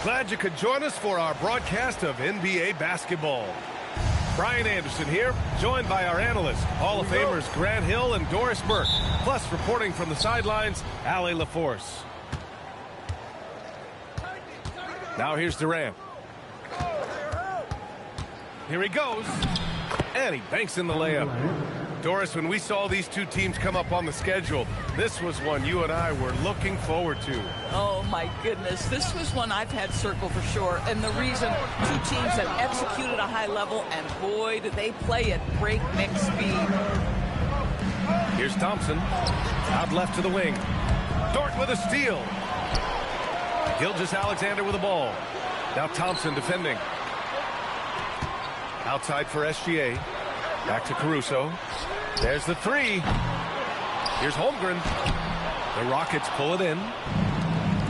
Glad you could join us for our broadcast of NBA basketball. Brian Anderson here, joined by our analysts, Hall of Famers Grant Hill and Doris Burke, plus reporting from the sidelines, Allie LaForce. Now here's Durant. Here he goes, and he banks in the layup. Doris, when we saw these two teams come up on the schedule, this was one you and I were looking forward to. Oh, my goodness. This was one I've had circled for sure. And the reason, two teams have executed a high level, and boy, did they play at breakneck speed. Here's Thompson. Out left to the wing. Dort with a steal. Gilgeous-Alexander with the ball. Now Thompson defending. Outside for SGA. Back to Caruso. There's the three. Here's Holmgren. The Rockets pull it in.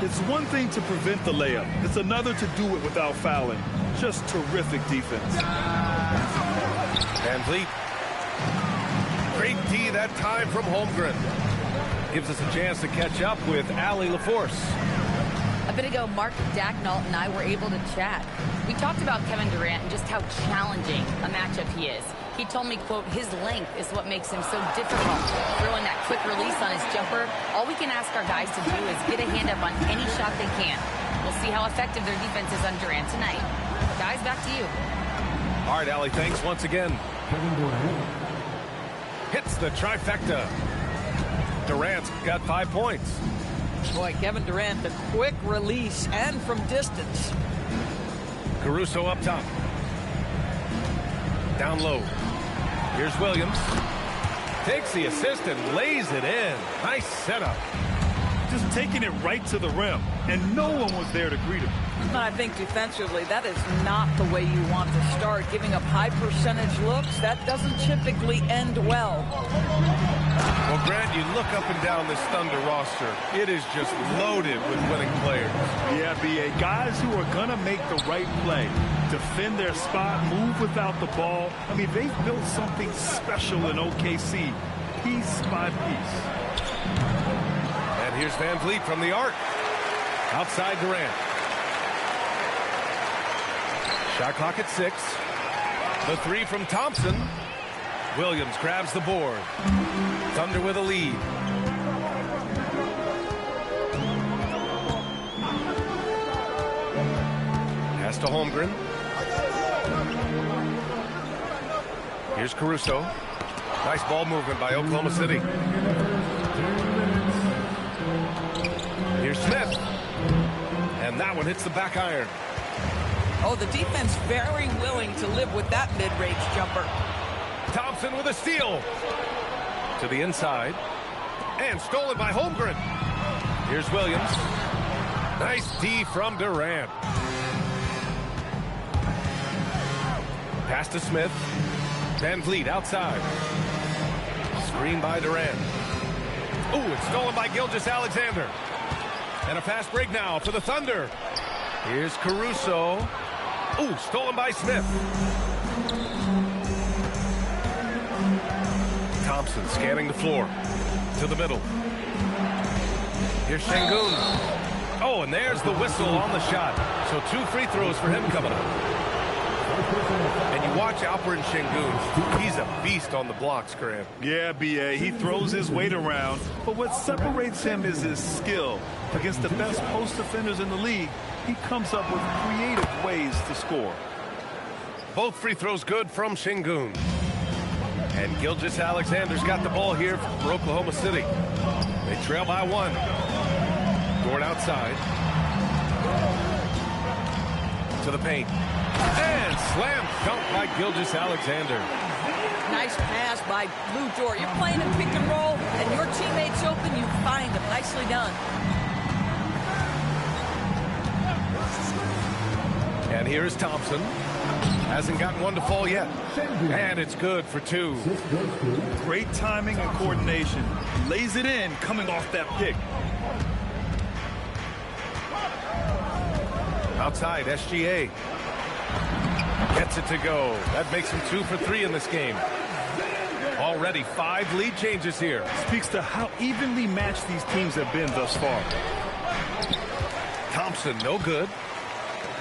It's one thing to prevent the layup. It's another to do it without fouling. Just terrific defense. Van Vliet. Great D that time from Holmgren. Gives us a chance to catch up with Allie LaForce. A bit ago, Mark Dacknault and I were able to chat. We talked about Kevin Durant and just how challenging a matchup he is. He told me, quote, his length is what makes him so difficult. Throwing that quick release on his jumper, all we can ask our guys to do is get a hand up on any shot they can. We'll see how effective their defense is on Durant tonight. Guys, back to you. All right, Allie, thanks once again. Hits the trifecta. Durant's got 5 points. Boy, Kevin Durant, the quick release and from distance. Caruso up top. Down low. Here's Williams. Takes the assist and lays it in. Nice setup. Just taking it right to the rim, and no one was there to greet him. I think defensively, that is not the way you want to start. Giving up high percentage looks, that doesn't typically end well. Well, Grant, you look up and down this Thunder roster. It is just loaded with winning players. Yeah, B.A. Guys who are going to make the right play. Defend their spot, move without the ball. I mean, they've built something special in OKC, piece by piece. And here's Van Vliet from the arc. Outside Durant. Shot clock at 6. The three from Thompson. Williams grabs the board. Thunder with a lead. Pass to Holmgren. Here's Caruso. Nice ball movement by Oklahoma City. Here's Smith. And that one hits the back iron. Oh, the defense very willing to live with that mid-range jumper. Thompson with a steal. To the inside. And stolen by Holmgren. Here's Williams. Nice D from Durant. Pass to Smith. Van Vliet outside. Screen by Durant. Ooh, it's stolen by Gilgeous-Alexander. And a fast break now for the Thunder. Here's Caruso. Ooh, stolen by Smith. Thompson scanning the floor. To the middle. Here's Şengün. Oh, and there's the whistle on the shot. So 2 free throws for him coming up. And you watch Alperen Şengün. He's a beast on the blocks, Grant. Yeah, B.A. He throws his weight around. But what separates him is his skill. Against the best post defenders in the league, he comes up with creative ways to score. Both free throws good from Şengün. And Gilgeous-Alexander's got the ball here for Oklahoma City. They trail by 1. Dort outside. To the paint. And slam dunk by Gilgeous-Alexander. Nice pass by Lou Dort. You're playing a pick and roll, and your teammate's open, you find him. Nicely done. And here is Thompson. Hasn't gotten one to fall yet. And it's good for 2. Great timing and coordination. Lays it in coming off that pick. Outside, SGA. Gets it to go. That makes him 2 for 3 in this game. Already 5 lead changes here. Speaks to how evenly matched these teams have been thus far. Thompson, no good.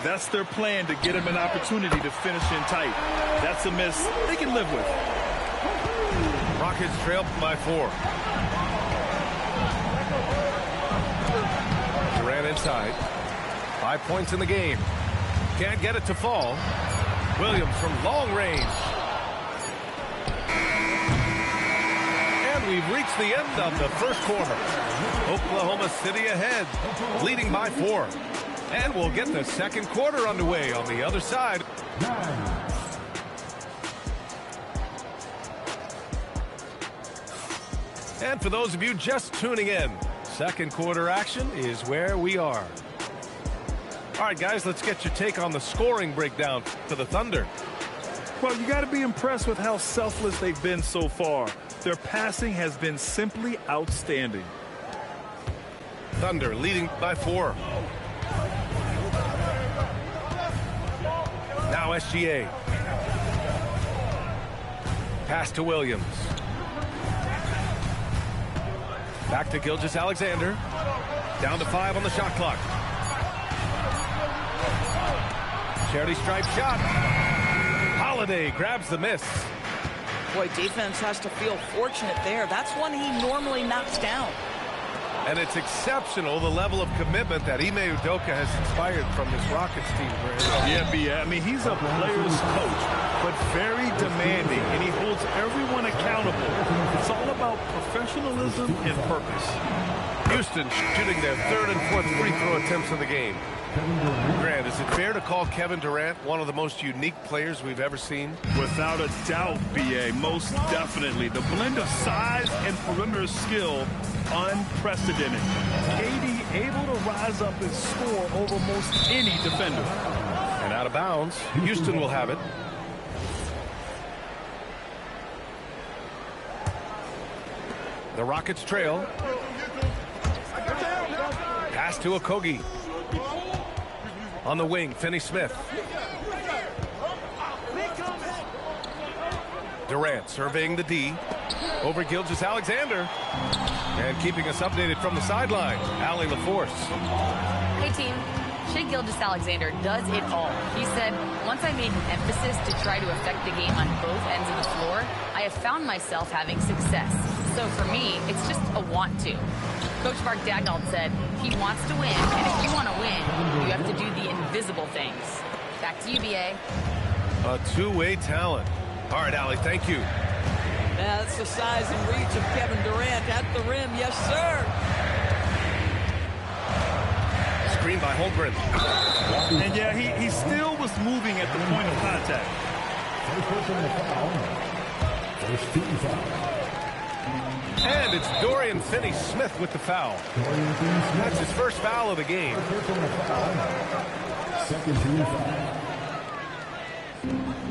That's their plan, to get him an opportunity to finish in tight. That's a miss they can live with. Rockets trail by 4. Durant inside. 5 points in the game. Can't get it to fall. Williams from long range. And we've reached the end of the first quarter. Oklahoma City ahead, leading by 4. And we'll get the second quarter underway on the other side. And for those of you just tuning in, second quarter action is where we are. All right, guys, let's get your take on the scoring breakdown for the Thunder. Well, you got to be impressed with how selfless they've been so far. Their passing has been simply outstanding. Thunder leading by 4. Now SGA. Pass to Williams. Back to Gilgeous-Alexander. Down to 5 on the shot clock. Charity stripe shot. Holiday grabs the miss. Boy, defense has to feel fortunate there. That's one he normally knocks down. And it's exceptional, the level of commitment that Ime Udoka has inspired from this Rockets team. Yeah, B.A. I mean, he's a player's coach, but very demanding, and he holds everyone accountable. It's all about professionalism and purpose. Houston shooting their 3rd and 4th free throw attempts of the game. Grant, is it fair to call Kevin Durant one of the most unique players we've ever seen? Without a doubt, B.A., most definitely. The blend of size and perimeter skill, unprecedented. KD able to rise up and score over most any defender. And out of bounds, Houston will have it. The Rockets trail. Pass to Okogie. On the wing, Finney-Smith. Durant surveying the D. Over Gilgeous-Alexander. And keeping us updated from the sideline, Allie LaForce. Hey, team. Shai Gilgeous-Alexander does it all. He said, once I made an emphasis to try to affect the game on both ends of the floor, I have found myself having success. So for me, it's just a want to. Coach Mark Daigneault said he wants to win, and if you want to win, you have to do the invisible things. Back to you, B.A. A two-way talent. All right, Allie, thank you. That's the size and reach of Kevin Durant at the rim. Yes, sir. Screen by Holmgren. And yeah, he still was moving at the point of contact. And it's Dorian Finney-Smith with the foul. That's his first foul of the game.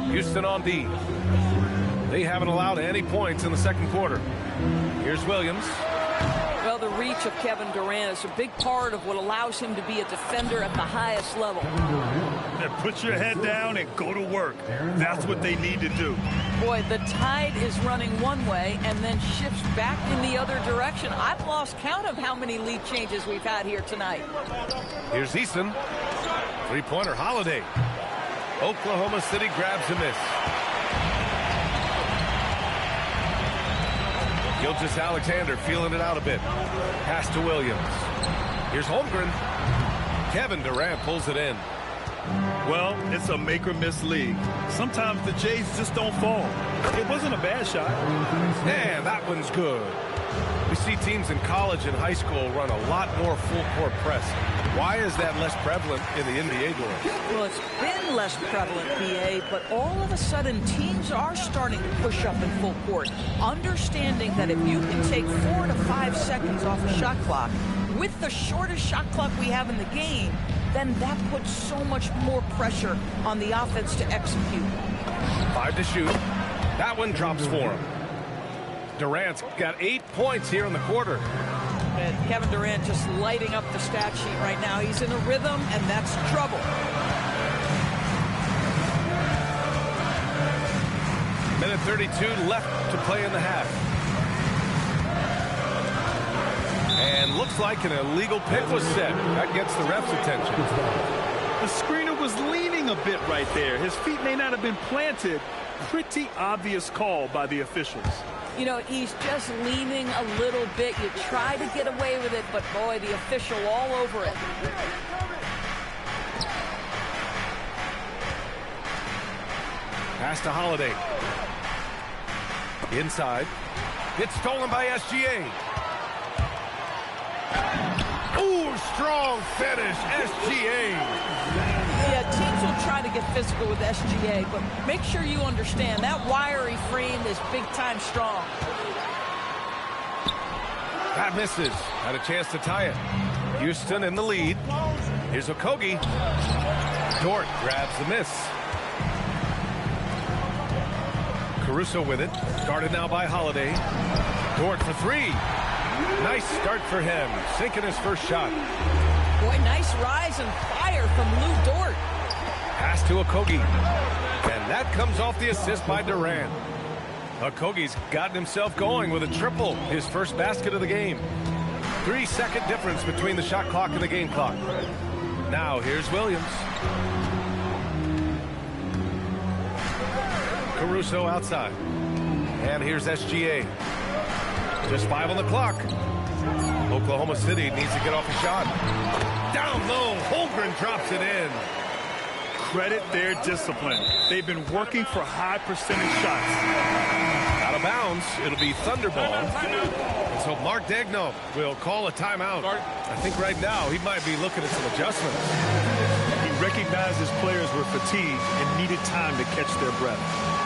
Houston on D. They haven't allowed any points in the second quarter. Here's Williams. Well, the reach of Kevin Durant is a big part of what allows him to be a defender at the highest level. Yeah, put your head down and go to work. That's what they need to do. Boy, the tide is running one way and then shifts back in the other direction. I've lost count of how many lead changes we've had here tonight. Here's Easton. Three-pointer, Holiday. Oklahoma City grabs a miss. Gilgeous-Alexander feeling it out a bit. Pass to Williams. Here's Holmgren. Kevin Durant pulls it in. Well, it's a make-or-miss league. Sometimes the Jays just don't fall. It wasn't a bad shot. And that one's good. We see teams in college and high school run a lot more full-court press. Why is that less prevalent in the NBA world? Well, it's been less prevalent, BA, but all of a sudden teams are starting to push up in full court, understanding that if you can take 4 to 5 seconds off a shot clock, with the shortest shot clock we have in the game, then that puts so much more pressure on the offense to execute. 5 to shoot. That one drops for him. Durant's got 8 points here in the quarter. And Kevin Durant just lighting up the stat sheet right now. He's in a rhythm, and that's trouble. Minute 32 left to play in the half. And looks like an illegal pick was set. That gets the ref's attention. The screener was leaning a bit right there. His feet may not have been planted. Pretty obvious call by the officials. You know, he's just leaning a little bit. You try to get away with it, but boy, the official all over it. Pass to Holiday. Inside. It's stolen by SGA. Ooh, strong finish, SGA. Yeah, teams will try to get physical with SGA, but make sure you understand that wiry frame is big-time strong. That misses. Had a chance to tie it. Houston in the lead. Here's Okogie. Dort grabs the miss. Caruso with it. Guarded now by Holiday. Dort for three. Nice start for him. Sinking his first shot. Boy, nice rise and fire from Lou Dort. Pass to Okogie. And that comes off the assist by Durant. Okogie's gotten himself going with a triple. His first basket of the game. 3-second difference between the shot clock and the game clock. Now here's Williams. Caruso outside. And here's SGA. Just 5 on the clock. Oklahoma City needs to get off a shot. Down low. Holmgren drops it in. Credit their discipline. They've been working for high percentage shots. Out of bounds. It'll be Thunderball. And so Mark Daigneault will call a timeout. I think right now he might be looking at some adjustments. He recognized his players were fatigued and needed time to catch their breath.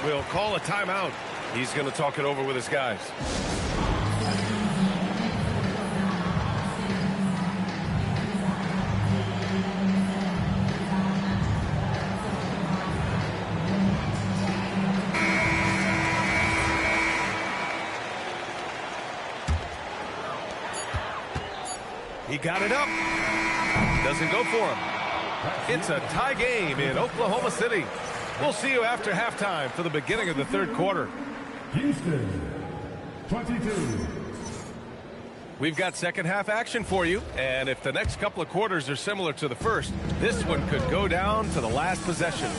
Will call a timeout. He's going to talk it over with his guys. He got it up. Doesn't go for him. It's a tie game in Oklahoma City. We'll see you after halftime for the beginning of the third quarter. Houston, 22. We've got second half action for you, and if the next couple of quarters are similar to the first, this one could go down to the last possession.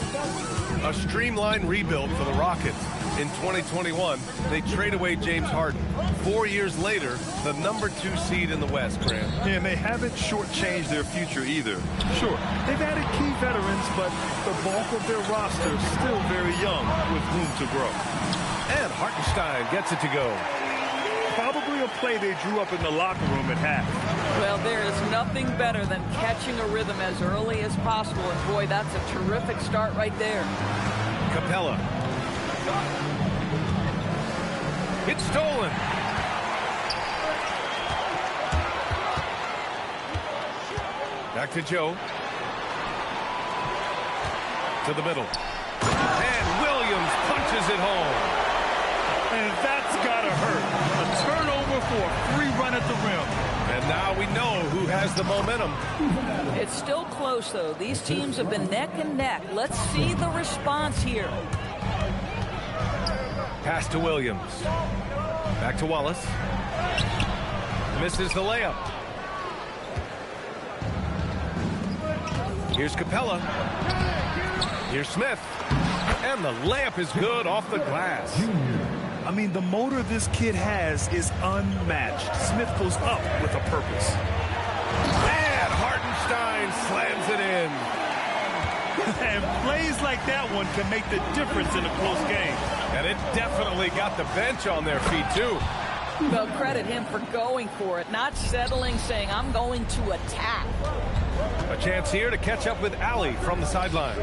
A streamlined rebuild for the Rockets. In 2021, they trade away James Harden. 4 years later, the #2 seed in the West, Grant. Yeah, and they haven't shortchanged their future either. Sure, they've added key veterans, but the bulk of their roster is still very young with room to grow. And Hartenstein gets it to go. Probably a play they drew up in the locker room at half. Well, there is nothing better than catching a rhythm as early as possible, and boy, that's a terrific start right there. Capella. It's stolen. Back to Joe. To the middle. And Williams punches it home. And that's got to hurt. A turnover for a free run at the rim. And now we know who has the momentum. It's still close, though. These teams have been neck and neck. Let's see the response here. Pass to Williams. Back to Wallace. Misses the layup. Here's Capella. Here's Smith. And the layup is good off the glass. I mean, the motor this kid has is unmatched. Smith goes up with a purpose. And Hartenstein slams it in. And plays like that one can make the difference in a close game. And it definitely got the bench on their feet, too. Well, credit him for going for it, not settling, saying, I'm going to attack. A chance here to catch up with Allie from the sideline.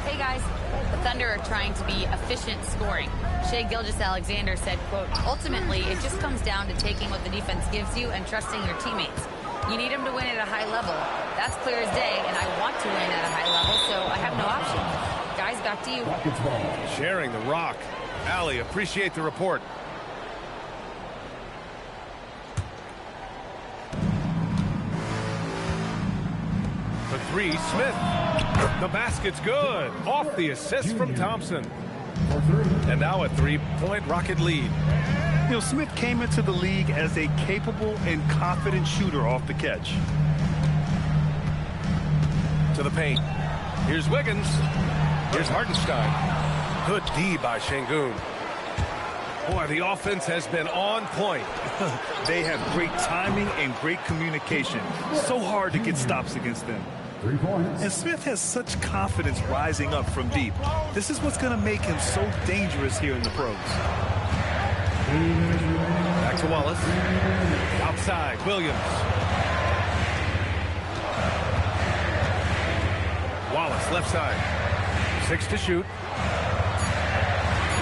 Hey, guys. The Thunder are trying to be efficient scoring. Shai Gilgeous-Alexander said, quote, ultimately, it just comes down to taking what the defense gives you and trusting your teammates. You need them to win at a high level. That's clear as day, and I want to win at a high level, so I have no option. Guys, back to you. Sharing the rock. Allie, appreciate the report. The three, Smith. The basket's good. Off the assist from Thompson. And now a three-point Rocket lead. You know, Smith came into the league as a capable and confident shooter off the catch. To the paint. Here's Wiggins. Here's Hartenstein. Good D by Şengün. Boy, the offense has been on point. They have great timing and great communication. So hard to get stops against them. 3 points. And Smith has such confidence rising up from deep. This is what's going to make him so dangerous here in the pros. Back to Wallace. Outside, Williams. Wallace, left side. 6 to shoot.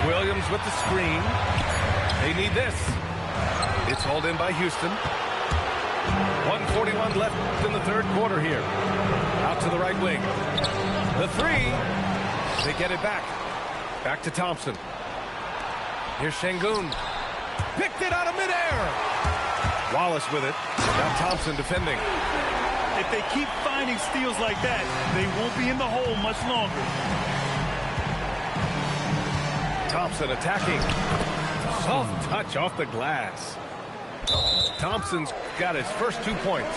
Williams with the screen. They need this. It's hauled in by Houston. 1:41 left in the third quarter here. Out to the right wing. The three. They get it back. Back to Thompson. Here's Şengün. Picked it out of midair. Wallace with it. Now Thompson defending. If they keep finding steals like that, they won't be in the hole much longer. Thompson attacking. Soft touch off the glass. Thompson's got his first 2 points.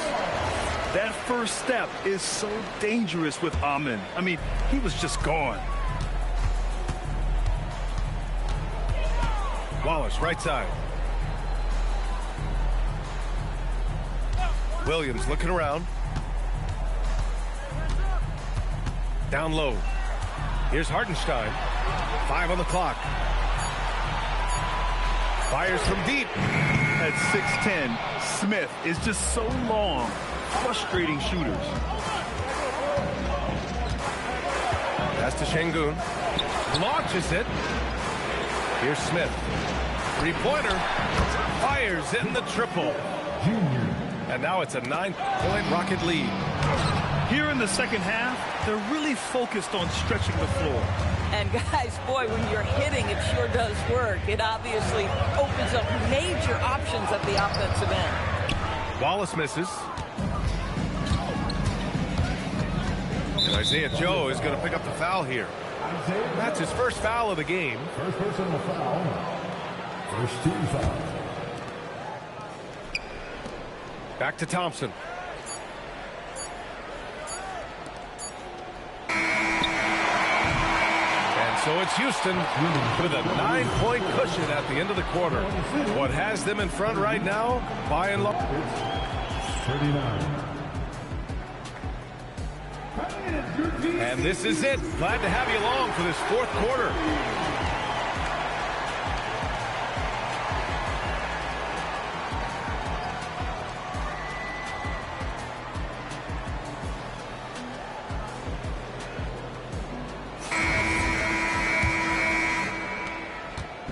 That first step is so dangerous with Amin. I mean, he was just gone. Wallace, right side. Williams looking around. Down low. Here's Hartenstein. 5 on the clock. Fires from deep. At 6'10", Smith is just so long, frustrating shooters. Pass to Şengün. Launches it. Here's Smith. Three-pointer. Fires in the triple. And now it's a 9-point Rocket lead. Here in the second half, they're really focused on stretching the floor. And guys, boy, when you're hitting, it sure does work. It obviously opens up major options at the offensive end. Wallace misses. And Isaiah Joe is going to pick up the foul here. That's his first foul of the game. First personal foul. First team foul. Back to Thompson. So it's Houston with a 9-point cushion at the end of the quarter. What has them in front right now, by and large? 39. And this is it. Glad to have you along for this fourth quarter.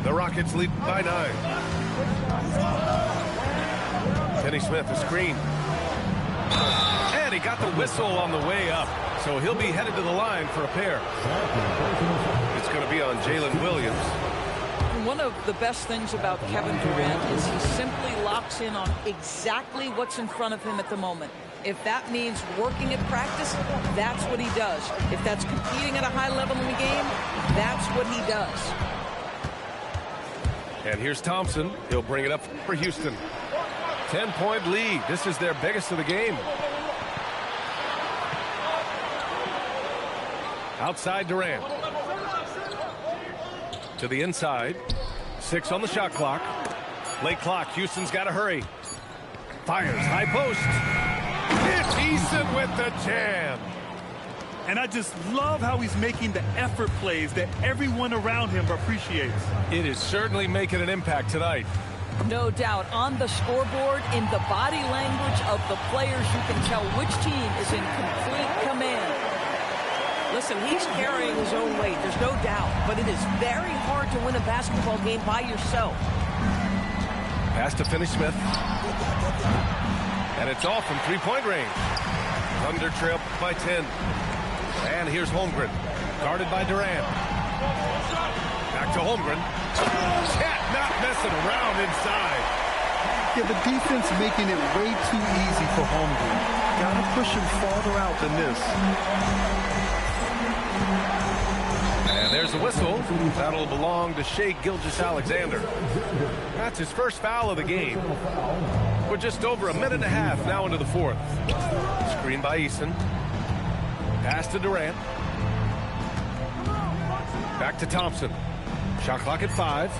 The Rockets lead by 9. Kenny Smith, a screen. And he got the whistle on the way up. So he'll be headed to the line for a pair. It's going to be on Jalen Williams. One of the best things about Kevin Durant is he simply locks in on exactly what's in front of him at the moment. If that means working at practice, that's what he does. If that's competing at a high level in the game, that's what he does. And here's Thompson. He'll bring it up for Houston. 10-point lead. This is their biggest of the game. Outside Durant. To the inside. 6 on the shot clock. Late clock. Houston's got to hurry. Fires. High post. It's Eason with the jam. And I just love how he's making the effort plays that everyone around him appreciates. It is certainly making an impact tonight. No doubt. On the scoreboard, in the body language of the players, you can tell which team is in complete command. Listen, he's carrying his own weight. There's no doubt. But it is very hard to win a basketball game by yourself. Pass to Finney-Smith. And it's off from three-point range. Thunder trail by 10. And here's Holmgren. Guarded by Durant. Back to Holmgren. Cat not messing around inside. Yeah, the defense making it way too easy for Holmgren. Gotta push him farther out than this. And there's the whistle. That'll belong to Shai Gilgeous-Alexander. That's his first foul of the game. We're just over a minute and a half now into the fourth. Screen by Eason. Pass to Durant. Back to Thompson. Shot clock at 5.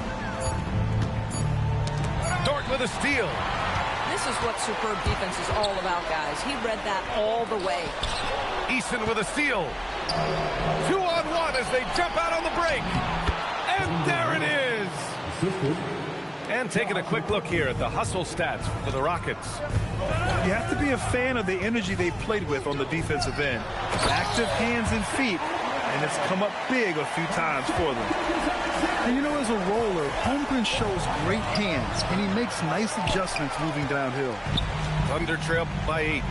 Dort with a steal. This is what superb defense is all about, guys. He read that all the way. Eason with a steal. 2-on-1 as they jump out on the break. And there it is. And taking a quick look here at the hustle stats for the Rockets. You have to be a fan of the energy they played with on the defensive end. Active hands and feet, and it's come up big a few times for them. And you know, as a roller, Holmgren shows great hands, and he makes nice adjustments moving downhill. Thunder trail by 8.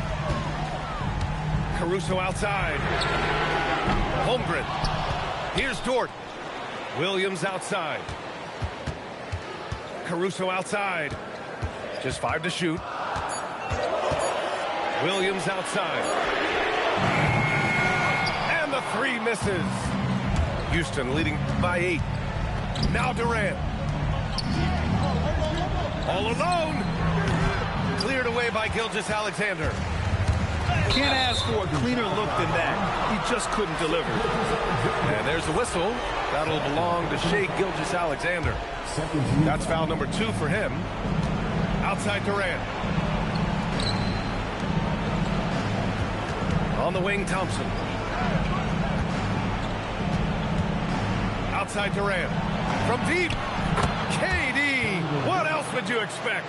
Caruso outside. Holmgren. Here's Dort. Williams outside. Caruso outside. Just 5 to shoot. Williams outside. And the 3 misses. Houston leading by 8. Now Durant. All alone. Cleared away by Gilgeous-Alexander. Can't ask for a cleaner look than that. He just couldn't deliver. And there's the whistle. That'll belong to Shai Gilgeous-Alexander. That's foul number 2 for him. Outside Durant. On the wing, Thompson. Outside Durant. From deep. KD. What else would you expect?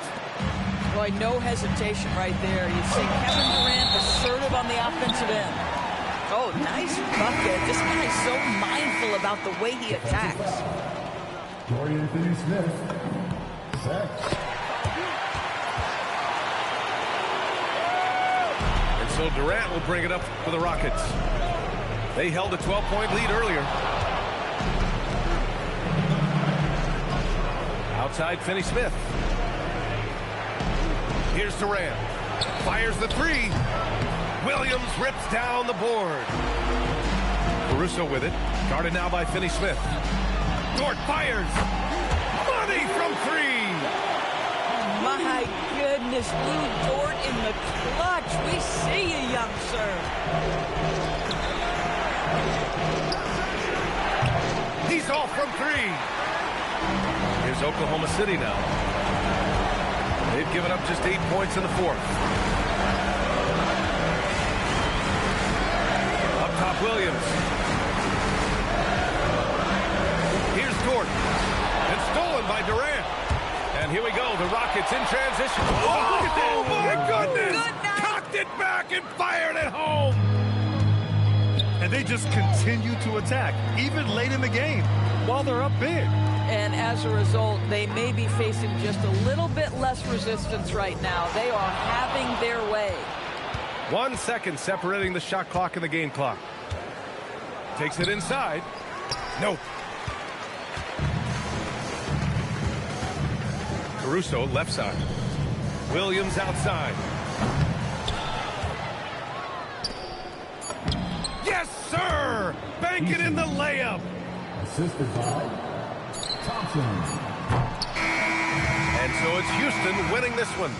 Boy, no hesitation right there. You see Kevin Durant assertive on the offensive end. Oh, nice bucket. This guy's so mindful about the way he attacks. Dorian Finney-Smith, set. And so Durant will bring it up for the Rockets. They held a 12-point lead earlier. Outside Finney-Smith. Here's Durant. Fires the 3. Williams rips down the board. Caruso with it. Guarded now by Finney-Smith. Dort fires. Money from 3. My goodness, Lou Dort in the clutch. We see you, young sir. He's off from 3. Here's Oklahoma City now. They've given up just 8 points in the fourth. Up top, Williams. Here's Dort. And stolen by Durant. And here we go. The Rockets in transition. Oh, my goodness. Cocked it back and fired it home. And they just continue to attack, even late in the game, while they're up big. And as a result, they may be facing just a little bit less resistance right now. They are having their way. 1 second separating the shot clock and the game clock. Takes it inside. Nope. Caruso left side. Williams outside. Yes, sir! Bank it in the layup. Assisted by Thompson. And so it's Houston winning this one.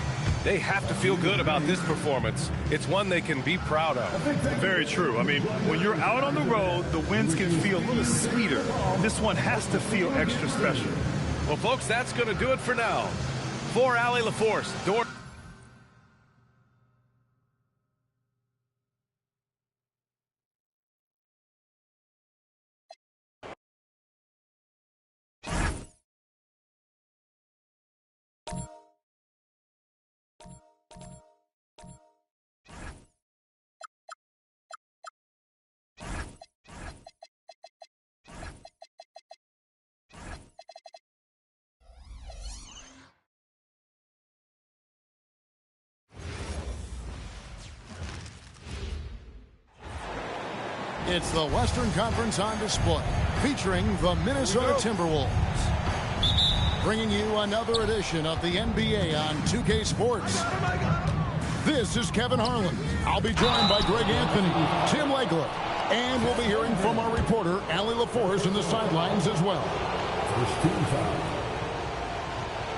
They have to feel good about this performance. It's one they can be proud of. Very true. I mean, when you're out on the road, the wins can feel a little sweeter. This one has to feel extra special. Well, folks, that's going to do it for now. For Allie LaForce, It's the Western Conference on display, featuring the Minnesota Timberwolves. Bringing you another edition of the NBA on 2K Sports. This is Kevin Harlan. I'll be joined by Greg Anthony, Tim Legler, and we'll be hearing from our reporter, Allie LaForce, in the sidelines as well. First team foul.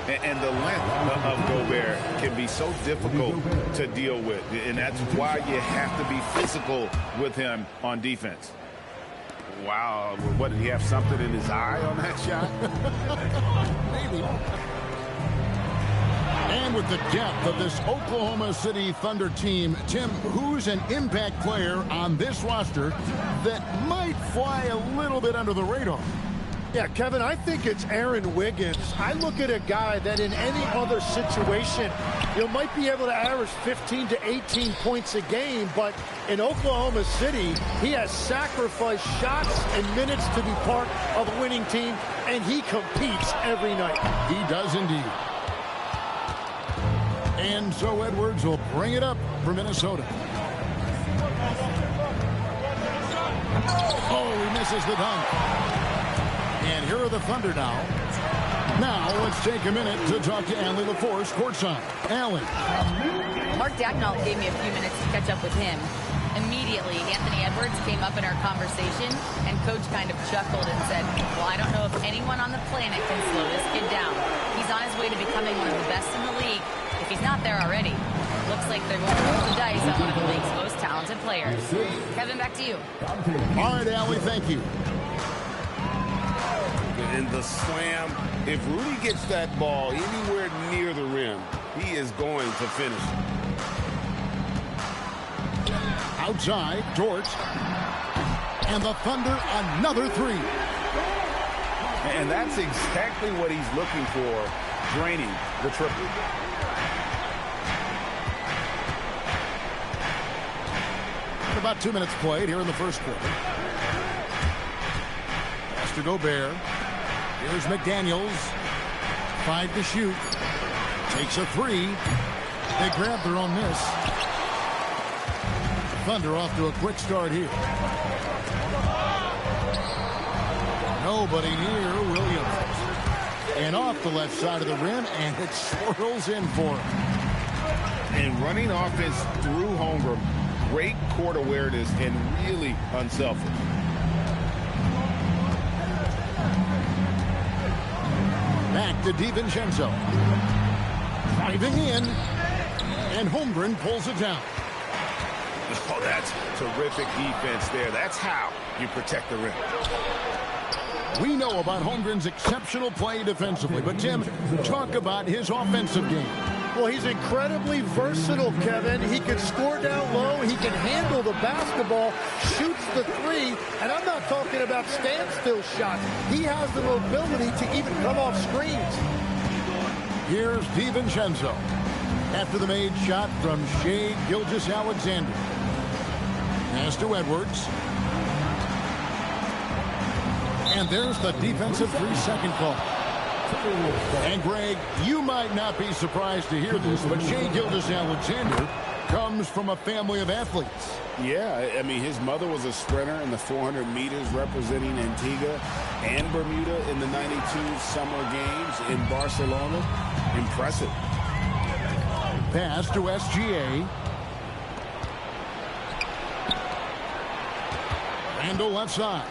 And the length of Gobert can be so difficult to deal with. And that's why you have to be physical with him on defense. Wow. What, did he have something in his eye on that shot? Maybe. And with the depth of this Oklahoma City Thunder team, Tim, who's an impact player on this roster that might fly a little bit under the radar? Yeah, Kevin, I think it's Aaron Wiggins. I look at a guy that in any other situation, you might be able to average 15 to 18 points a game, but in Oklahoma City, he has sacrificed shots and minutes to be part of a winning team, and he competes every night. He does indeed. And so Edwards will bring it up for Minnesota. Oh, he misses the dunk. And here are the Thunder now. Now, let's take a minute to talk to Allie LaForce courtside. Allie. Mark Dagnall gave me a few minutes to catch up with him. Immediately, Anthony Edwards came up in our conversation, and Coach kind of chuckled and said, well, I don't know if anyone on the planet can slow this kid down. He's on his way to becoming one of the best in the league, if he's not there already. Looks like they're going to roll the dice on one of the league's most talented players. Kevin, back to you. All right, Allie, thank you. In the slam, if Rudy gets that ball anywhere near the rim, he is going to finish. Outside, Dort. And the Thunder, another three. And that's exactly what he's looking for, draining the triple. About 2 minutes played here in the first quarter. Pass to Gobert. Here's McDaniels. 5 to shoot. Takes a three. They grab their own miss. Thunder off to a quick start here. Nobody near Williams. And off the left side of the rim, and it swirls in for him. And running offense through Holmgren, great court awareness and really unselfish. Back to DiVincenzo. Driving in. And Holmgren pulls it down. Oh, that's terrific defense there. That's how you protect the rim. We know about Holmgren's exceptional play defensively, but Tim, talk about his offensive game. Well, he's incredibly versatile, Kevin. He can score down low. He can handle the basketball, shoots the three, and I'm not talking about standstill shots. He has the mobility to even come off screens. Here's DiVincenzo after the made shot from Shai Gilgeous-Alexander. Pass to Edwards. And there's the defensive 3-second call. And Greg, you might not be surprised to hear this, but Shai Gilgeous-Alexander comes from a family of athletes. Yeah, I mean, his mother was a sprinter in the 400 meters representing Antigua and Bermuda in the 92 Summer Games in Barcelona. Impressive. Pass to SGA. Randall left side.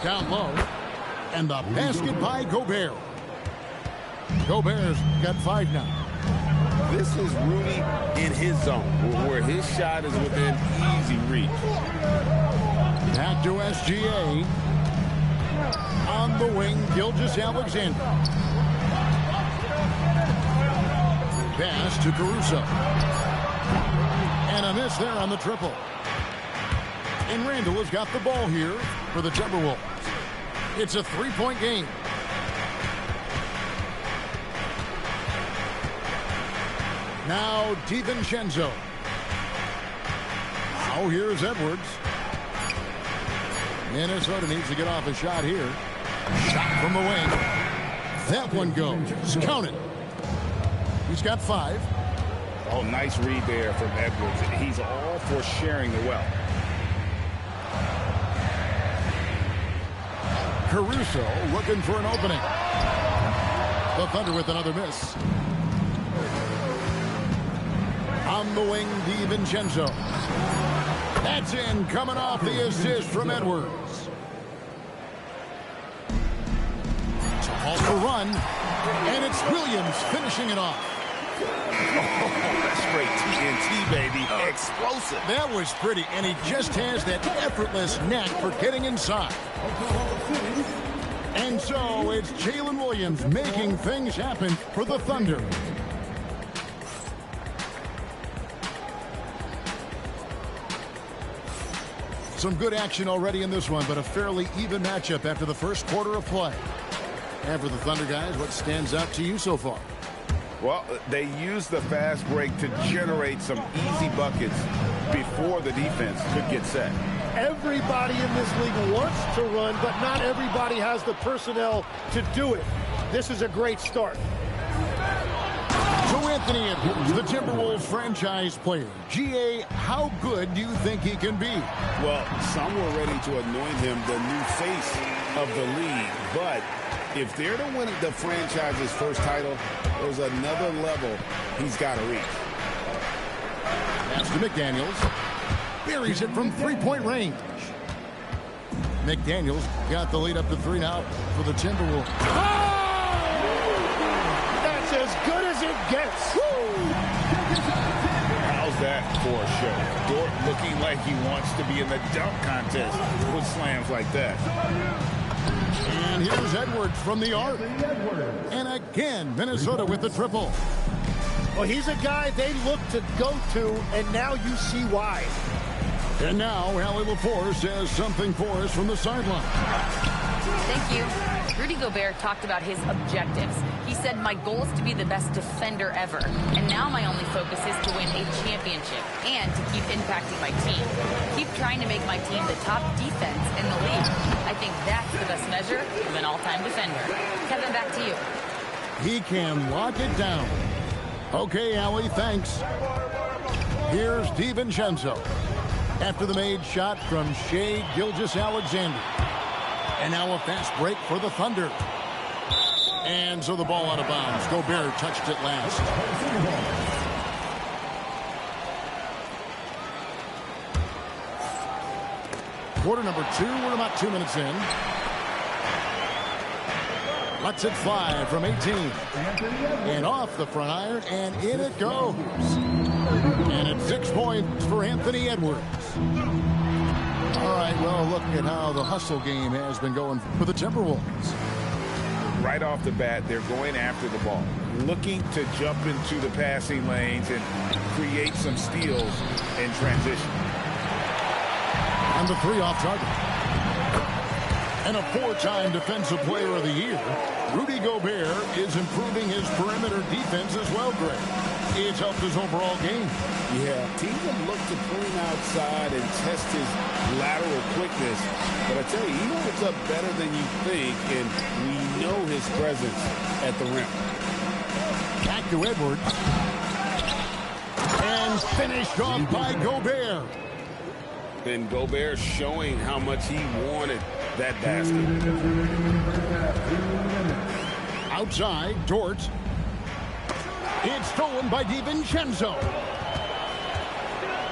Down low. And the basket by Gobert. Gobert's got 5 now. This is Rudy in his zone, where his shot is within easy reach. Back to SGA. On the wing, Gilgeous-Alexander. Pass to Caruso. And a miss there on the triple. And Randall has got the ball here for the Timberwolves. It's a three-point game. Now DiVincenzo. Now here's Edwards. Minnesota needs to get off a shot here. Shot from the wing. That one goes. Count it. He's got 5. Oh, nice read there from Edwards. He's all for sharing the wealth. Caruso looking for an opening. The Thunder with another miss. On the wing, DiVincenzo. That's in, coming off the assist from Edwards. It's off the run, and it's Williams finishing it off. Oh, that's great TNT, baby. Explosive. That was pretty, and he just has that effortless knack for getting inside. And so it's Jalen Williams making things happen for the Thunder. Some good action already in this one, but a fairly even matchup after the first quarter of play. And for the Thunder guys, what stands out to you so far? Well, they used the fast break to generate some easy buckets before the defense could get set. Everybody in this league wants to run, but not everybody has the personnel to do it. This is a great start. So Anthony Edwards, the Timberwolves franchise player. GA, how good do you think he can be? Well, some were ready to anoint him the new face of the league, but if they're to win the franchise's first title, there's another level he's got to reach. Pass to McDaniels. Buries it from three-point range. McDaniels got the lead up to 3 now for the Timberwolves. Oh! That's as good as it gets. How's that for a show? Dort looking like he wants to be in the dunk contest with slams like that. And here's Edwards from the arc. And again, Minnesota with the triple. Well, he's a guy they look to go to, and now you see why. And now, Allie LaForce says something for us from the sideline. Thank you. Rudy Gobert talked about his objectives. He said, my goal is to be the best defender ever. And now my only focus is to win a championship and to keep impacting my team. Keep trying to make my team the top defense in the league. I think that's the best measure of an all-time defender. Kevin, back to you. He can lock it down. Okay, Allie, thanks. Here's DiVincenzo. After the made shot from Shai Gilgeous-Alexander. And now a fast break for the Thunder. And so the ball out of bounds. Gobert touched it last. Quarter number 2. We're about 2 minutes in. Lets it fly from 18. And off the front iron, and in it goes. And it's 6 points for Anthony Edwards. All right, well, look at how the hustle game has been going for the Timberwolves. Right off the bat, they're going after the ball, looking to jump into the passing lanes and create some steals in transition. And the 3 off target. And a 4-time Defensive Player of the Year, Rudy Gobert is improving his perimeter defense as well, Greg. It's helped his overall game. Yeah, teams have looked to pull him outside and test his lateral quickness. But I tell you, he holds up better than you think, and we know his presence at the rim. Back to Edwards. And finished off by Gobert. And Gobert showing how much he wanted that basket. Outside, Dort. It's stolen by DiVincenzo.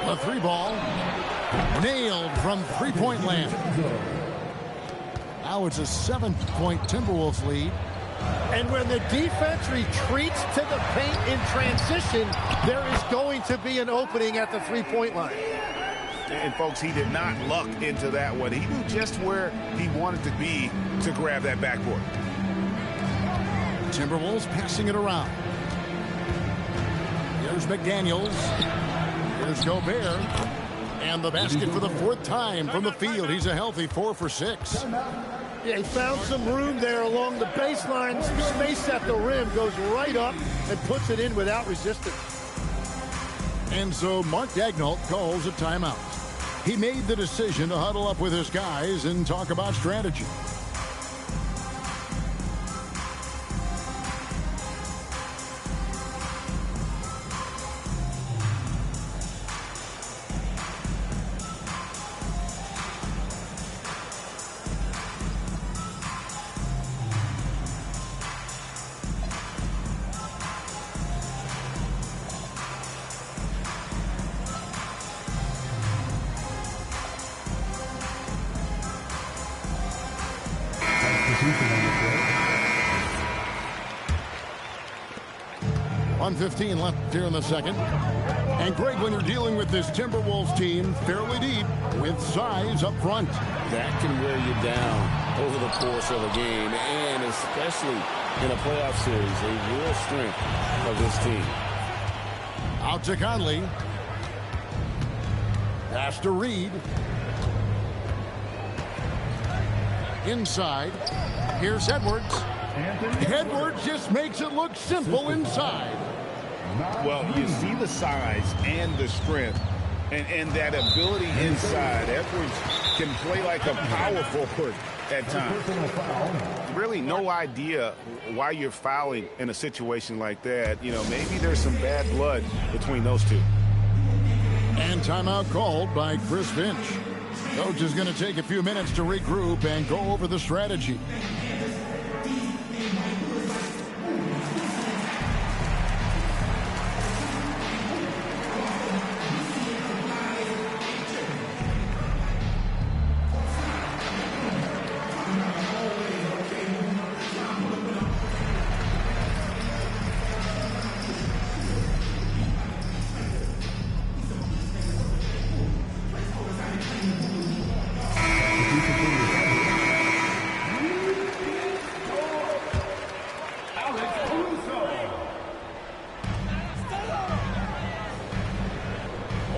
The 3 ball. Nailed from three-point land. Now it's a 7-point Timberwolves lead. And when the defense retreats to the paint in transition, there is going to be an opening at the 3-point line. And folks, he did not luck into that one. He knew just where he wanted to be to grab that backboard. Timberwolves passing it around. Here's McDaniels. Here's Gobert. And the basket for the 4th time from the field. He's a healthy 4 for 6. Yeah, he found some room there along the baseline. Space at the rim, goes right up and puts it in without resistance. And so Mark Daigneault calls a timeout. He made the decision to huddle up with his guys and talk about strategy. One 15 left here in the second. And Greg, when you're dealing with this Timberwolves team, fairly deep with size up front. That can wear you down over the course of a game, and especially in a playoff series, a real strength of this team. Out to Conley. Pass to Reed. Inside. Here's Edwards. Edwards just makes it look simple inside. Well, you see the size and the strength and that ability inside. Edwards can play like a power forward at times. Really no idea why you're fouling in a situation like that. You know, maybe there's some bad blood between those two. And timeout called by Chris Finch. Coach is going to take a few minutes to regroup and go over the strategy.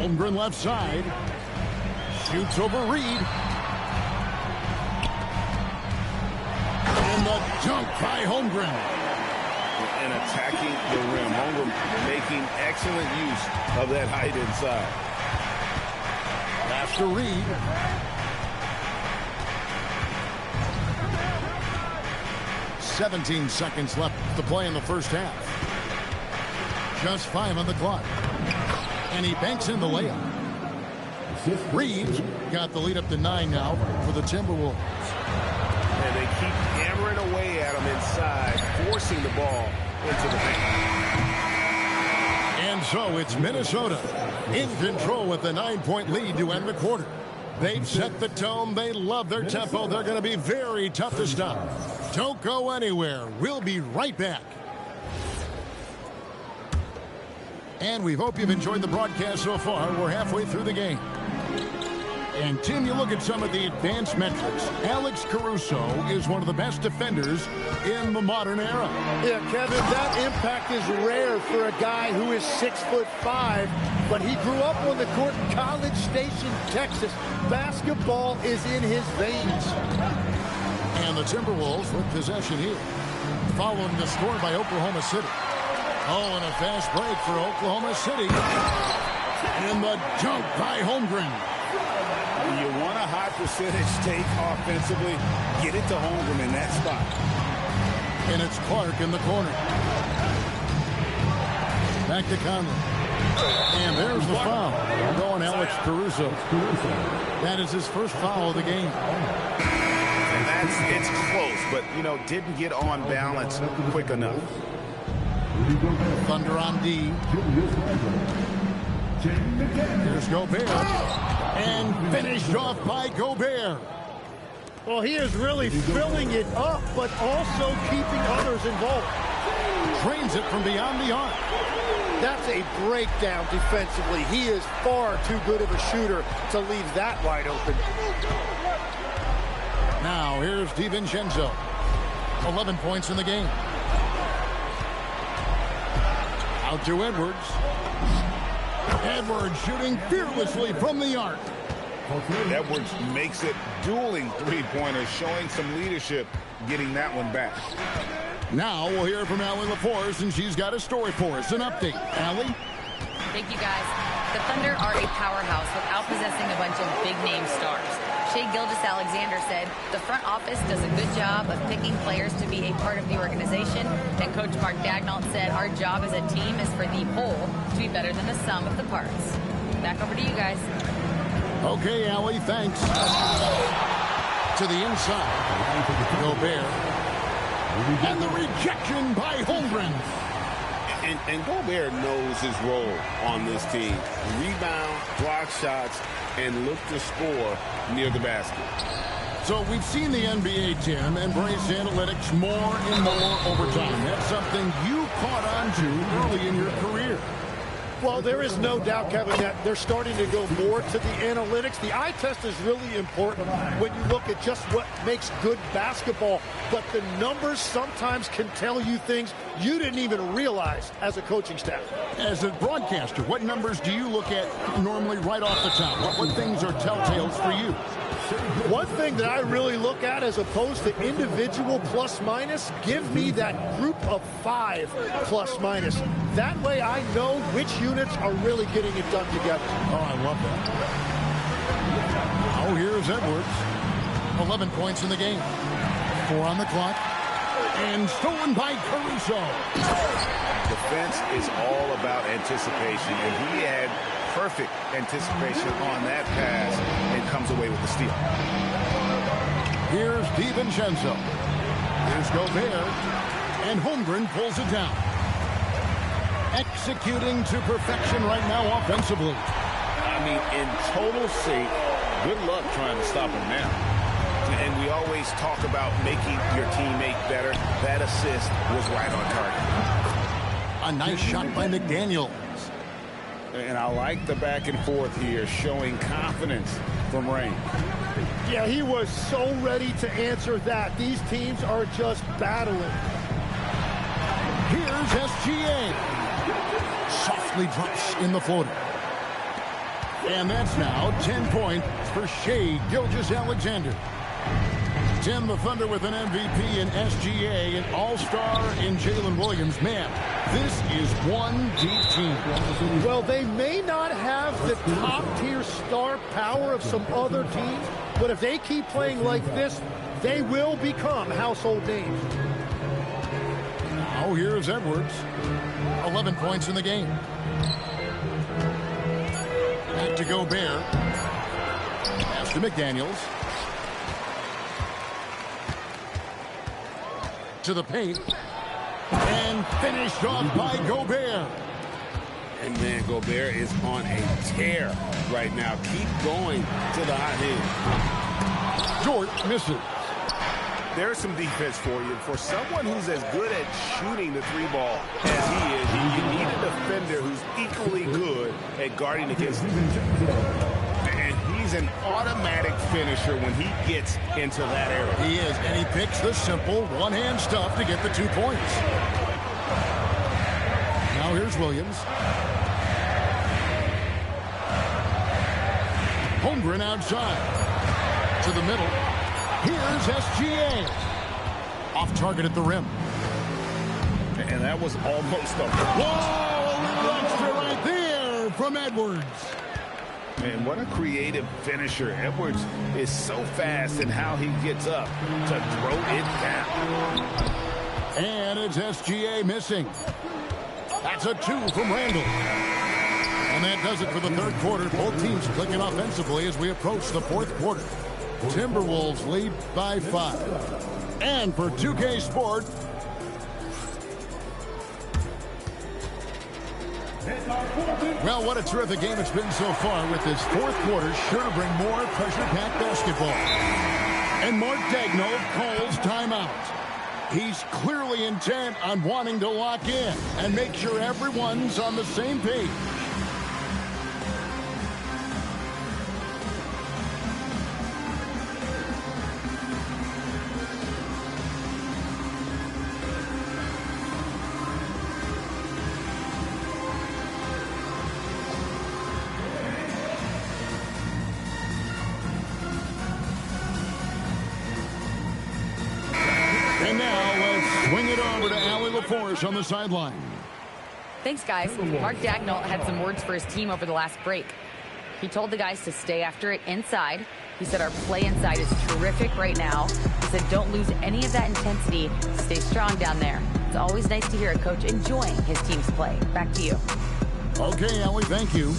Holmgren left side. Shoots over Reed. And the dunk by Holmgren. And attacking the rim. Holmgren making excellent use of that height inside. Pass to Reed. "17 seconds left to play in the first half. Just 5 on the clock. And he banks in the layup. Reed got the lead up to 9 now for the Timberwolves. And they keep hammering away at him inside, forcing the ball into the paint. And so it's Minnesota in control with the 9-point lead to end the quarter. They've set the tone. They love their tempo. They're going to be very tough to stop. Don't go anywhere. We'll be right back. And we hope you've enjoyed the broadcast so far. We're halfway through the game. And, Tim, you look at some of the advanced metrics. Alex Caruso is one of the best defenders in the modern era. Yeah, Kevin, that impact is rare for a guy who is 6'5", but he grew up on the court in College Station, Texas. Basketball is in his veins. And the Timberwolves with possession here, following the score by Oklahoma City. Oh, and a fast break for Oklahoma City. And the dunk by Holmgren. When you want a high percentage take offensively, get it to Holmgren in that spot. And it's Clark in the corner. Back to Conley. And there's the foul. Going Alex Caruso. That is his first foul of the game. And it's close, but, you know, didn't get on balance quick enough. Thunder on D. Here's Gobert. And finished off by Gobert. Well, he is really filling it up, but also keeping others involved. Drains it from beyond the arc. That's a breakdown defensively. He is far too good of a shooter to leave that wide open. Now here's DiVincenzo. 11 points in the game. Out to Edwards. Edwards shooting fearlessly from the arc. Edwards makes it dueling three-pointers, showing some leadership, getting that one back. Now we'll hear from Allie LaForce, and she's got a story for us. An update. Allie? Thank you, guys. The Thunder are a powerhouse without possessing a bunch of big-name stars. Shea Gilgeous-Alexander said, the front office does a good job of picking players to be a part of the organization. And Coach Mark Daigneault said, our job as a team is for the whole to be better than the sum of the parts. Back over to you guys. Okay, Allie, thanks. To the inside. Gobert. And the rejection by Holmgren. And Gobert knows his role on this team. Rebound, block shots, and look to score near the basket. So we've seen the NBA, Tim, embrace analytics more and more over time. That's something you caught on to early in your career. Well, there is no doubt, Kevin, that they're starting to go more to the analytics. The eye test is really important when you look at just what makes good basketball. But the numbers sometimes can tell you things you didn't even realize as a coaching staff. As a broadcaster, what numbers do you look at normally right off the top? What things are telltales for you? One thing that I really look at as opposed to individual plus-minus, give me that group of 5 plus-minus. That way I know which units are really getting it done together. Oh, I love that. Oh, here's Edwards. 11 points in the game. 4 on the clock. And stolen by Caruso. Defense is all about anticipation, and he had perfect anticipation on that pass and comes away with the steal. Here's DiVincenzo. Here's Gobert. And Holmgren pulls it down. Executing to perfection right now offensively. I mean, in total sync, good luck trying to stop him now. And we always talk about making your teammate better. That assist was right on target. A nice shot by McDaniel. And I like the back and forth here, showing confidence from Rain. Yeah, he was so ready to answer that. These teams are just battling. Here's SGA. Softly drops in the floater. And that's now 10 points for Shea Gilgeous-Alexander. Tim, the Thunder with an MVP in SGA, an all-star in Jalen Williams. Man, this is one deep team. Well, they may not have the top-tier star power of some other teams, but if they keep playing like this, they will become household names. Now here's Edwards. 11 points in the game. Back to Gobert. Pass to McDaniels. To the paint. And finished off by Gobert. And man, Gobert is on a tear right now. Keep going to the hot hand. Dort misses. There's some defense for you. For someone who's as good at shooting the three ball as he is, you need a defender who's equally good at guarding against him. And he's an automatic finisher when he gets into that area. He is, and he picks the simple one-hand stuff to get the 2 points. Now here's Williams. Holmgren outside. To the middle. Here's SGA. Off target at the rim. And that was almost a... Whoa! A little extra right there from Edwards. Man, what a creative finisher. Edwards is so fast in how he gets up to throw it down. And it's SGA missing. That's a 2 from Randall. And that does it for the third quarter. Both teams clicking offensively as we approach the fourth quarter. Timberwolves lead by 5. And for 2K Sport, well, what a terrific game it's been so far, with this fourth quarter sure to bring more pressure-packed basketball. And Mark Daigneault calls timeout. He's clearly intent on wanting to lock in and make sure everyone's on the same page. And now let's swing it over to Allie LaForce on the sideline. Thanks, guys. Mark Dagnall had some words for his team over the last break. He told the guys to stay after it inside. He said our play inside is terrific right now. He said don't lose any of that intensity. Stay strong down there. It's always nice to hear a coach enjoying his team's play. Back to you. Okay, Allie, thank you.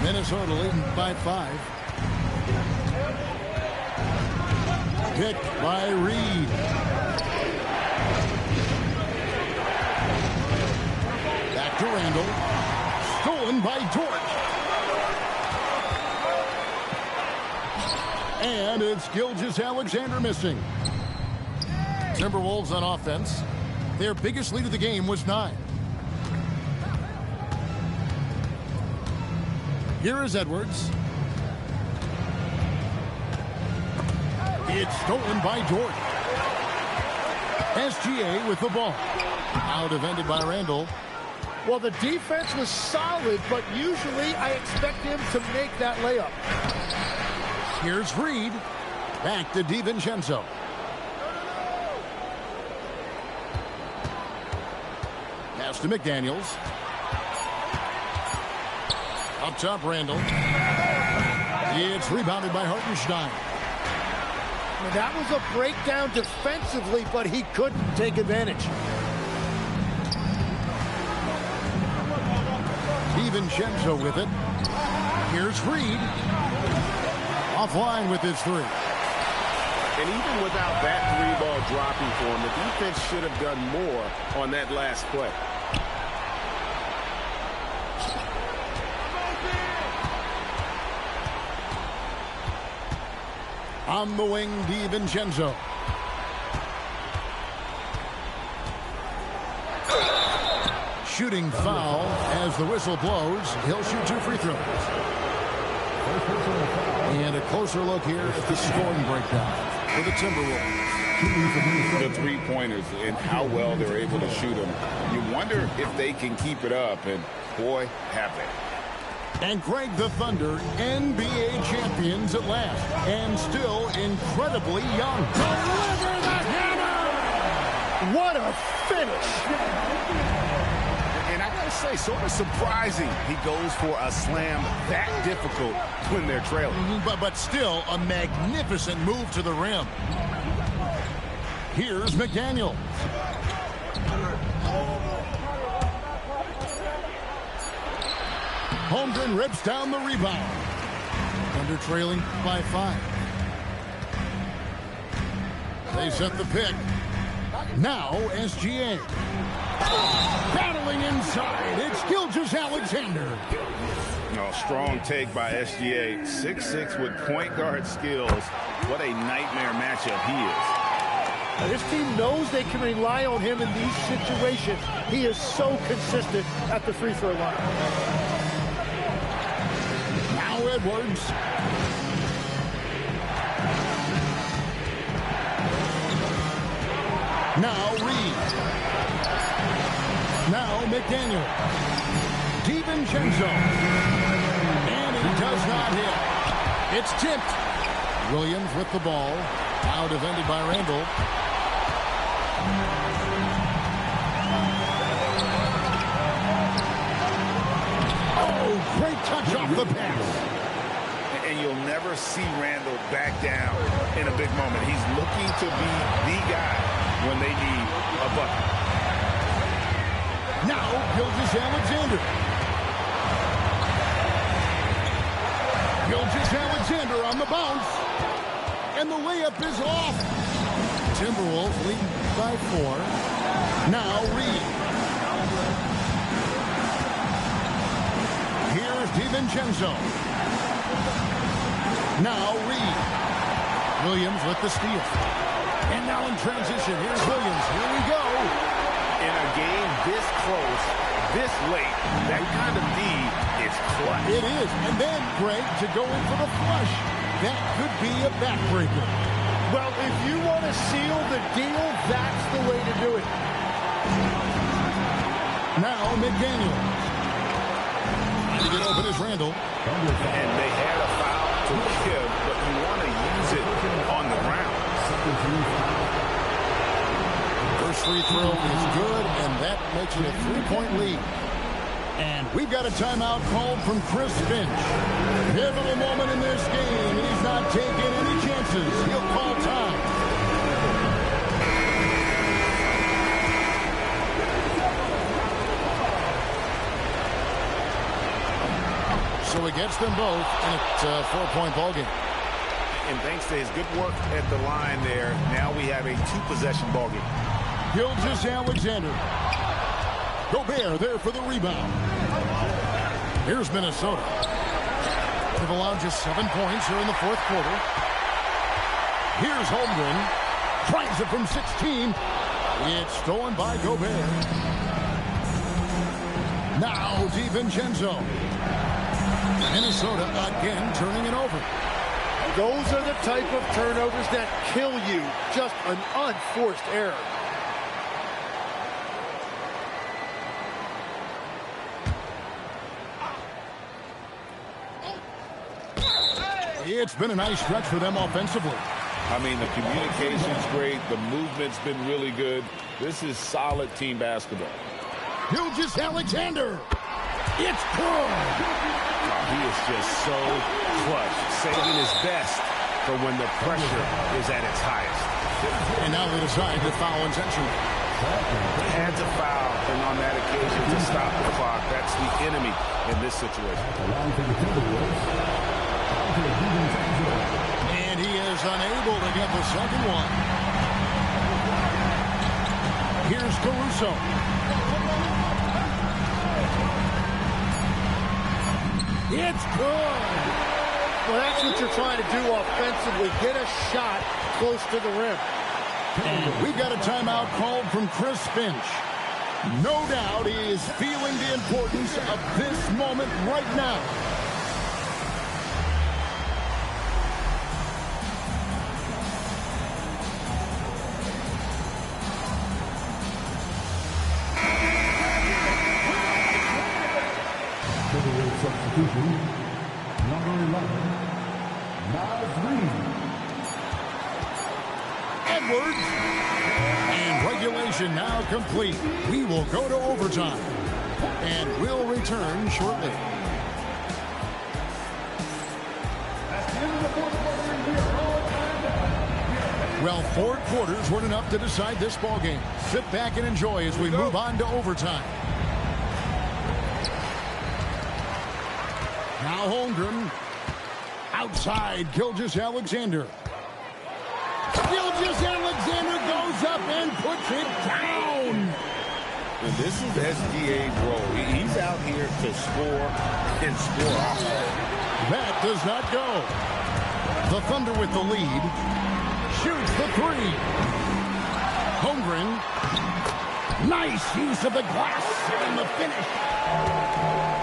Minnesota leading by 5. Picked by Reed. Back to Randall. Stolen by Dort. And it's Gilgeous-Alexander missing. Timberwolves on offense. Their biggest lead of the game was 9. Here is Edwards. It's stolen by Dort. SGA with the ball. Out defended by Randall. Well, the defense was solid, but usually I expect him to make that layup. Here's Reed. Back to DiVincenzo. Pass to McDaniels. Up top, Randall. It's rebounded by Hartenstein. That was a breakdown defensively, but he couldn't take advantage. DiVincenzo with it. Here's Reed. Offline with his 3. And even without that 3-ball dropping for him, the defense should have done more on that last play. On the wing, DiVincenzo. Shooting foul as the whistle blows. He'll shoot 2 free throws. And a closer look here at the scoring breakdown for the Timberwolves. The three-pointers and how well they're able to shoot them. You wonder if they can keep it up, and boy, have they. And Greg, the Thunder, NBA champions at last, and still incredibly young. Deliver the hammer! What a finish! And I gotta say, sort of surprising he goes for a slam that difficult when they're trailing. But still a magnificent move to the rim. Here's McDaniel. Holmgren rips down the rebound. Thunder trailing by 5. They set the pick. Now SGA. Battling inside. It's Gilgeous-Alexander. Strong take by SGA. 6'6" with point guard skills. What a nightmare matchup he is. Now, this team knows they can rely on him in these situations. He is so consistent at the free throw line. Now Edwards. Now Reed. Now McDaniel. DiVincenzo. And he does not hit. It's tipped. Williams with the ball. Now defended by Randall. Oh, great touch off the pass. And you'll never see Randall back down in a big moment. He's looking to be the guy when they need a bucket. Now Gilgeous-Alexander. Gilgeous-Alexander on the bounce. And the layup is off. Timberwolves lead by 4. Now Reed. Here's DiVincenzo. Now Reed. Williams with the steal. And now in transition, here's Williams. Here we go. In a game this close, this late, that kind of D is clutch. It is. And then, Greg, to go in for the flush. That could be a backbreaker. Well, if you want to seal the deal, that's the way to do it. Now McDaniel. To get open is Randall. And they had a foul to give, but you want to use it on the ground. First free throw is good, and that makes it a 3-point lead. And we've got a timeout called from Chris Finch. Pivotal moment in this game. He's not taking any chances. He'll call time. So he gets them both, and it's a 4-point ball game. And thanks to his good work at the line there, now we have a 2-possession ball game. Gilgeous-Alexander. Gobert there for the rebound. Here's Minnesota. They've allowed just 7 points here in the fourth quarter. Here's Holmgren. Tries it from 16. It's stolen by Gobert. Now DiVincenzo. Minnesota again turning it over. Those are the type of turnovers that kill you. Just an unforced error. It's been a nice stretch for them offensively. I mean, the communication's great. The movement's been really good. This is solid team basketball. Gilgeous-Alexander. It's good. He is just so clutch, saving his best for when the pressure is at its highest. And now they decide to foul intentionally. Had to foul, and on that occasion to stop the clock. That's the enemy in this situation. And he is unable to get the second one. Here's Caruso. It's good. Well, that's what you're trying to do offensively. Get a shot close to the rim. And we've got a timeout called from Chris Finch. No doubt he is feeling the importance of this moment right now. Substitution, number 11, Nasri. Edwards. And regulation now complete. We will go to overtime. And we'll return shortly. Well, 4 quarters weren't enough to decide this ball game. Sit back and enjoy as we move on to overtime. Now Holmgren. Outside, Gilgeous-Alexander. Gilgeous-Alexander goes up and puts it down. And this is SGA's role. He's out here to score and score often. That does not go. The Thunder with the lead. Shoots the 3. Holmgren. Nice use of the glass and the finish.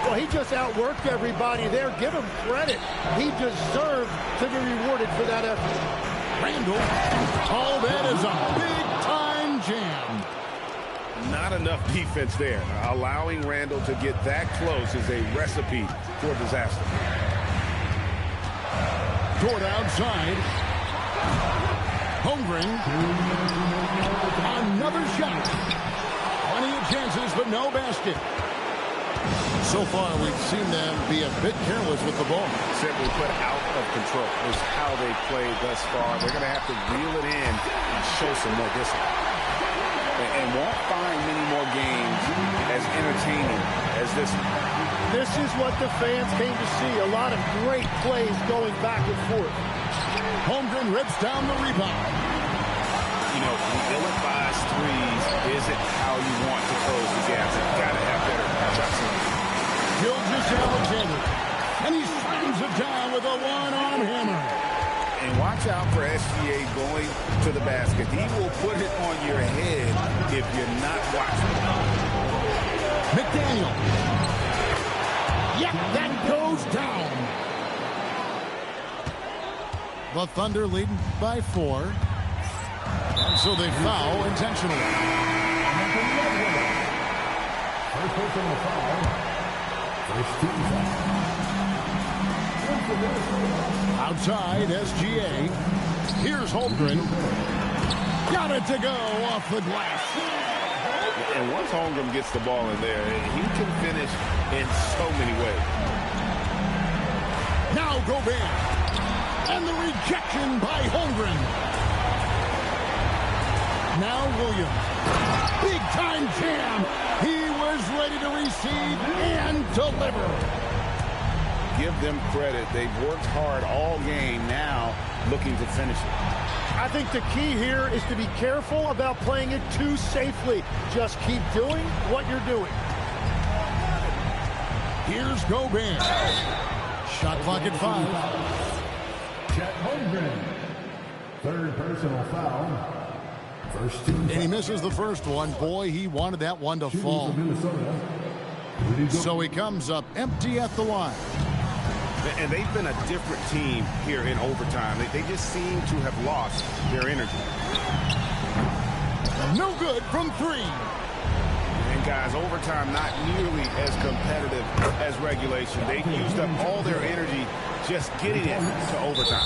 Well, he just outworked everybody there. Give him credit. He deserved to be rewarded for that effort. Randall. Oh, that is a big-time jam. Not enough defense there. Allowing Randall to get that close is a recipe for disaster. Toward outside. Holmgren. Another shot. Plenty of chances, but no basket. So far, we've seen them be a bit careless with the ball. Simply put, out of control is how they played thus far. They're going to have to reel it in and show some more discipline. And won't find many more games as entertaining as this one. This is what the fans came to see. A lot of great plays going back and forth. Holmgren rips down the rebound. You know, the ill-advised threes isn't how Gilgeous-Alexander. And he slams it down with a one-arm hammer. And watch out for SGA going to the basket. He will put it on your head if you're not watching. McDaniel. Yep, that goes down. The Thunder leading by 4. And so they foul intentionally. First personal foul. First team foul. Outside, SGA. Here's Holmgren. Got it to go off the glass. And once Holmgren gets the ball in there, he can finish in so many ways. Now Gobert. And the rejection by Holmgren. Now Williams. Big time jam. He was ready to receive and deliver. Give them credit. They've worked hard all game, now looking to finish it. I think the key here is to be careful about playing it too safely. Just keep doing what you're doing. Here's Gobert. Shot clock at 5. Chet Holmgren. Third personal foul. First team. And he misses the first one. Boy, he wanted that one to fall. So he comes up empty at the line. And they've been a different team here in overtime. They just seem to have lost their energy. No good from 3. And guys, overtime not nearly as competitive as regulation. They used up all their energy just getting it to overtime.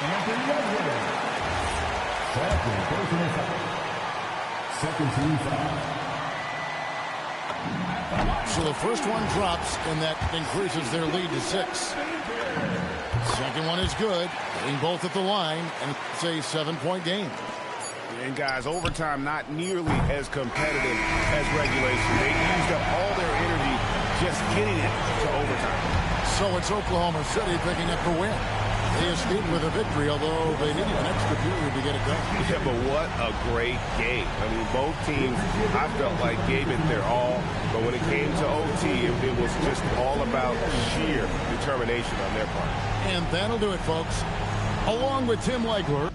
Anthony Edwards. Second personal foul. Second team foul. So the first one drops, and that increases their lead to 6. Second one is good. Getting both at the line, and it's a 7-point game. And guys, overtime not nearly as competitive as regulation. They used up all their energy just getting it to overtime. So it's Oklahoma City picking up the win. They escaped with a victory, although they needed an extra period to get it done. Yeah, but what a great game. I mean, both teams, I felt like gave it their all. But when it came to OT, it was just all about sheer determination on their part. And that'll do it, folks. Along with Tim Legler,